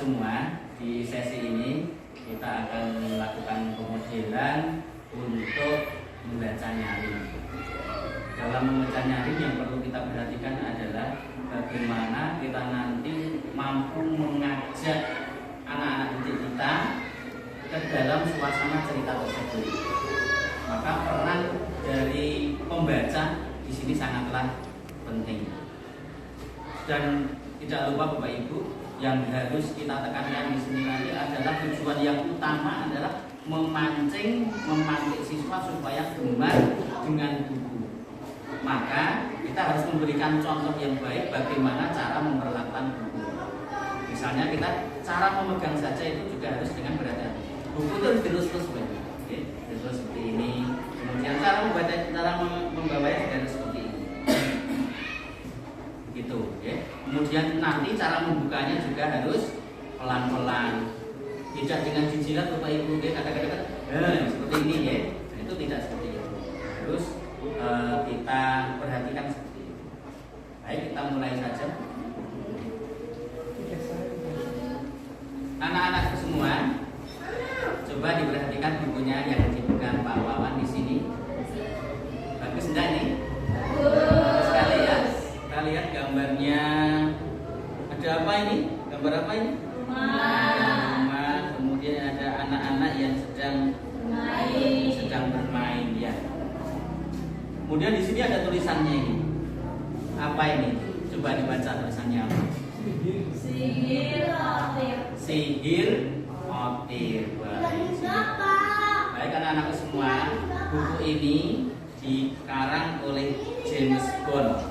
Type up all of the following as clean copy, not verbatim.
semua, di sesi ini kita akan melakukan pemodelan untuk membaca nyaring. Dalam membaca nyaring yang perlu kita perhatikan adalah bagaimana kita nanti mampu mengajak anak-anak didik kita ke dalam suasana cerita tersebut. Maka peran dari pembaca di sini sangatlah penting. Dan tidak lupa Bapak Ibu, yang harus kita tekankan di sini nanti adalah tujuan yang utama adalah memancing siswa supaya gemar dengan buku. Maka kita harus memberikan contoh yang baik bagaimana cara memperlakukan buku. Misalnya kita cara memegang saja itu juga harus dengan berhati-hati. Buku itu harus dilus-lus, dilus seperti ini. Kemudian cara membawanya juga harus seperti ini. Gitu, ya. Kemudian nanti cara membukanya juga harus pelan-pelan. Tidak dengan jijilat Bapak Ibu, kata-kata seperti ini, ya. Nah, itu tidak seperti itu. Terus kita perhatikan seperti itu. Baik, kita mulai saja. Anak-anak semua, coba diperhatikan bukunya yang dipegang Pak Wawan di sini. Bagus enggak nih? Bagus sekali ya. Kita lihat gambarnya. Ada apa ini? Gambar apa ini? Rumah. Kemudian ada anak-anak yang sedang bermain ya. Kemudian di sini ada tulisannya ini. Apa ini? Coba dibaca tulisannya apa? Sihir otir. Sihir otir. Baik anak-anakku semua, buku ini dikarang oleh James Bond.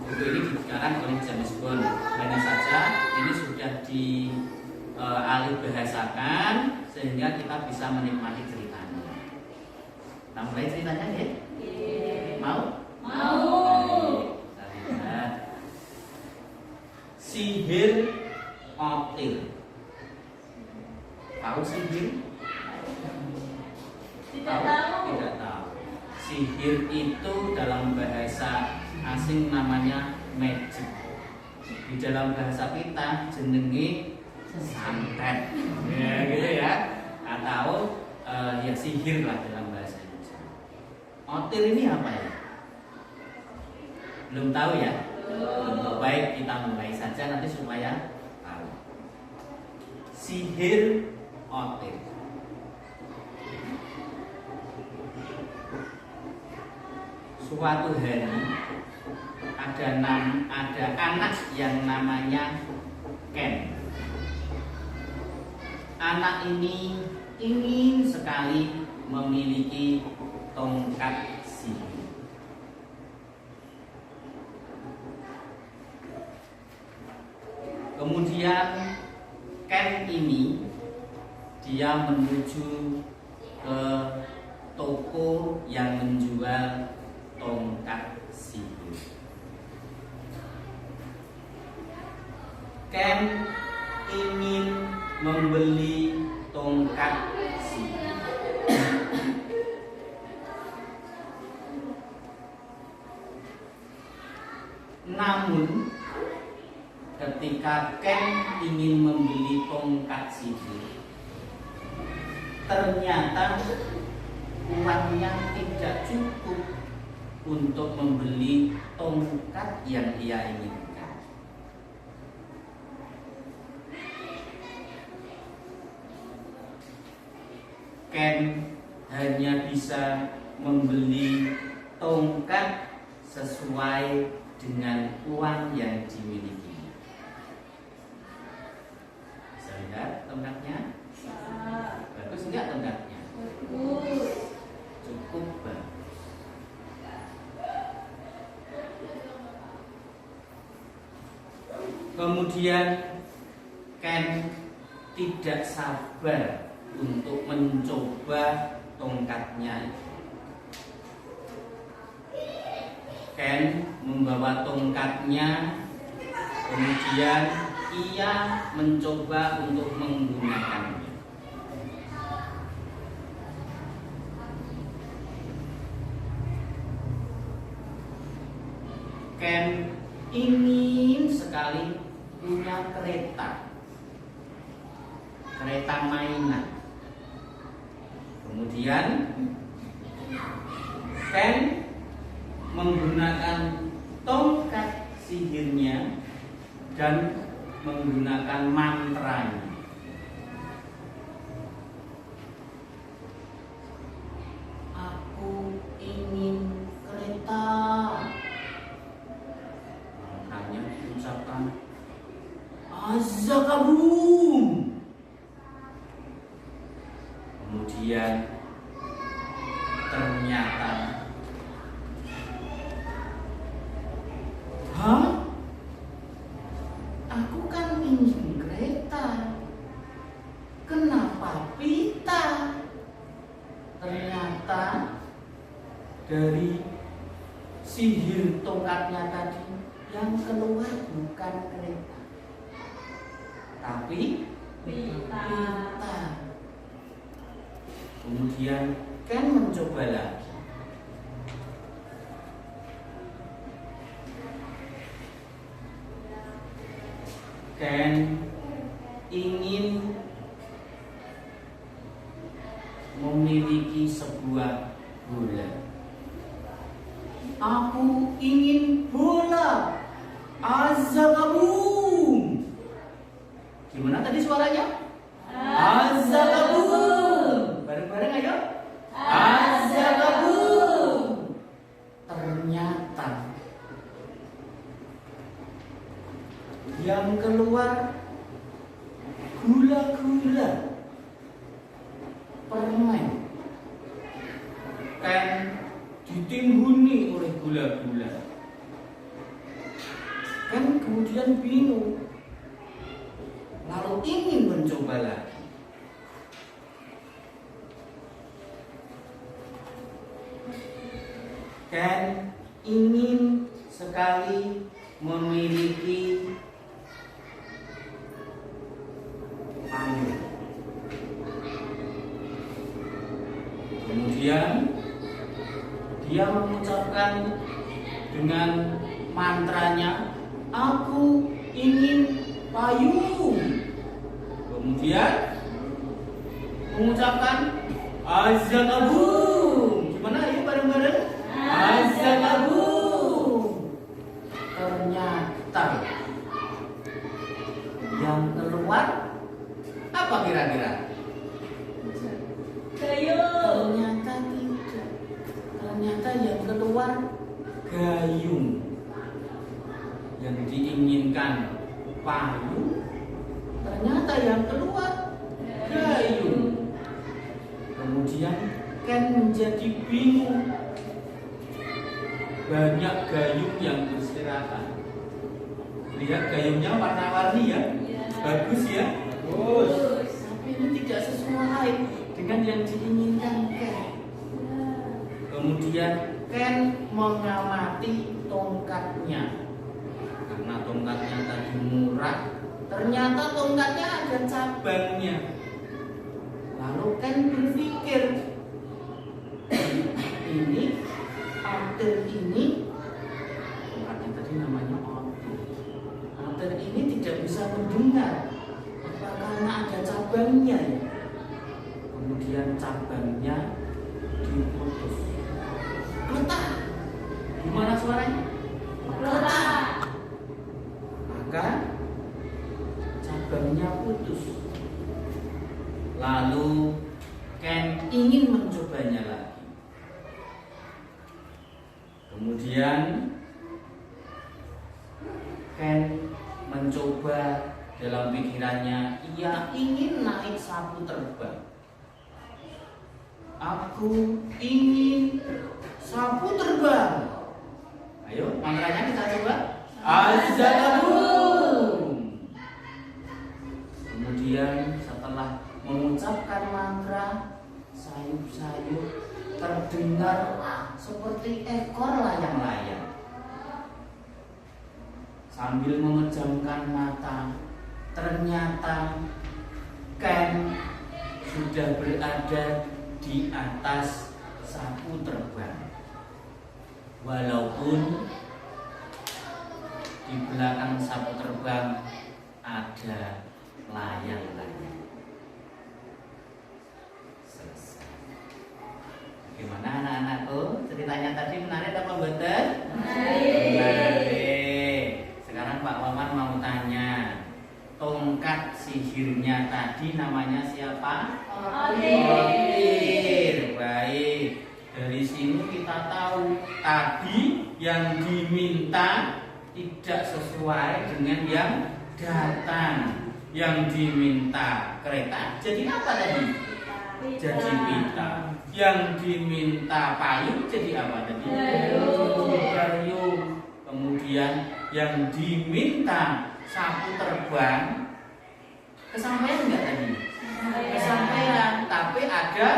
Buku ini dikarang oleh James Bond. Hanya saja ini sudah dialihbahasakan sehingga kita bisa menikmati ceritanya. Kita mulai ceritanya ya? Mau? Mau. Kita lihat. Sihir otir. Tahu sihir? Tidak tahu. Sihir itu dalam bahasa asing namanya magic. Di dalam bahasa kita jenenge santet. Ya gitu ya. Atau ya sihir lah dalam bahasa Indonesia. Otir ini apa ya? Belum tahu ya? Baik, kita mulai saja nanti supaya tahu. Sihir otir. Suatu hari ada anak yang namanya Ken. Anak ini ingin sekali memiliki tongkat sihir. Kemudian Ken ini dia menuju ke toko yang menjual tongkat sihir. Ken ingin membeli tongkat sihir. Namun ketika Ken ingin membeli tongkat sihir, ternyata uangnya tidak cukup untuk membeli tongkat yang ia inginkan. Ken hanya bisa membeli tongkat sesuai dengan uang yang dimiliki. Bisa lihat tongkatnya? Bagus enggak tongkatnya? Cukup bagus. Kemudian Ken tidak sabar untuk mencoba tongkatnya. Ken membawa tongkatnya, kemudian ia mencoba untuk menggunakannya. Ken ingin sekali punya kereta kereta mainan. Kemudian Ken menggunakan tongkat sihirnya dan menggunakan mantranya. Aku ingin kereta. Mantranya diucapkan Azakabum. Kemudian ternyata, aku kan ingin kereta. Kenapa pita? Ternyata dari sihir tongkatnya tadi yang keluar bukan kereta, tapi pita. Kemudian Ken mencoba lagi. Ken ingin memiliki sebuah bola. Aku ingin bola. Azakabum. Gimana tadi suaranya? Azakabum. Bareng-bareng ayo. Azakabum. Ternyata yang keluar gula-gula permen. Kan ditimbuni oleh gula-gula. Kan kemudian bingung, lalu ingin mencoba lagi. Kan ingin sekali memiliki air. Kemudian dia mengucapkan dengan mantranya, aku ingin payung. Kemudian mengucapkan Azakabum. Gimana ayo bareng-bareng? Azakabum. Ternyata yang keluar apa kira-kira? Gayung. Ternyata tidak. Ternyata yang keluar gayung. Yang diinginkan payung, ternyata yang keluar gayung. Kemudian Ken menjadi bingung. Banyak gayung yang berserakan. Lihat gayungnya warna-warni ya. Bagus ya. Bagus. Tapi ini tidak sesuai dengan yang diinginkan Ken. Kemudian Ken mengamati tongkatnya. Karena tongkatnya tadi murah, ternyata tongkatnya ada cabangnya. Lalu Ken berpikir, ini outer ini, tongkatnya tadi namanya outer. Outer ini tidak bisa mendengar, apa karena ada cabangnya ya? Kemudian cabangnya diputus. Letak. Gimana suaranya? Letak. Maka cabangnya putus. Lalu Ken ingin mencobanya lagi. Kemudian Ken mencoba dalam pikirannya, ia ingin naik sapu terbang. Aku ingin sapu terbang. Ayo, mantranya kita coba. Azakabum. Kemudian setelah mengucapkan mantra, sayup-sayup terdengar seperti ekor layang-layang. Sambil memejamkan mata, ternyata Ken sudah berada di atas sapu terbang. Walaupun di belakang sapu terbang ada layang-layang. anak-anakku? Ceritanya tadi menarik apa betul? Menarik. Menarik. Sekarang Pak Wawan mau tanya, tongkat sihirnya tadi namanya siapa? Otir. Baik. Dari sini kita tahu tadi yang diminta tidak sesuai dengan yang datang. Yang diminta kereta jadi apa tadi? Jadi pita. Yang diminta payung jadi apa tadi? Payung. Kemudian yang diminta sapu terbang kesampaian enggak tadi? Kesampaian, tapi ada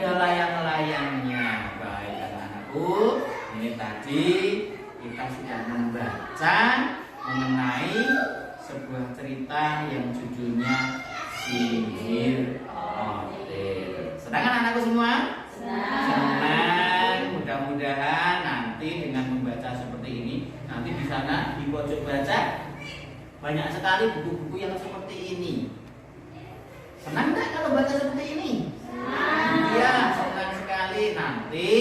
layang-layangnya. Baik anak-anakku, ini tadi kita sudah membaca mengenai sebuah cerita yang judulnya Sihir Otir. Senang kan anakku semua? Senang. Mudah-mudahan nanti dengan membaca seperti ini, nanti di sana di pojok baca banyak sekali buku-buku yang seperti ini. Senang nggak kalau baca seperti ini? Iya, senang sekali. Nanti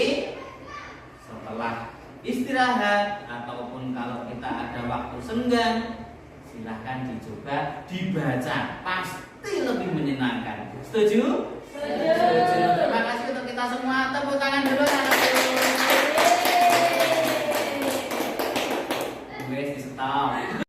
setelah istirahat ataupun kalau kita ada waktu senggang, silahkan dicoba dibaca, pasti lebih menyenangkan. Setuju?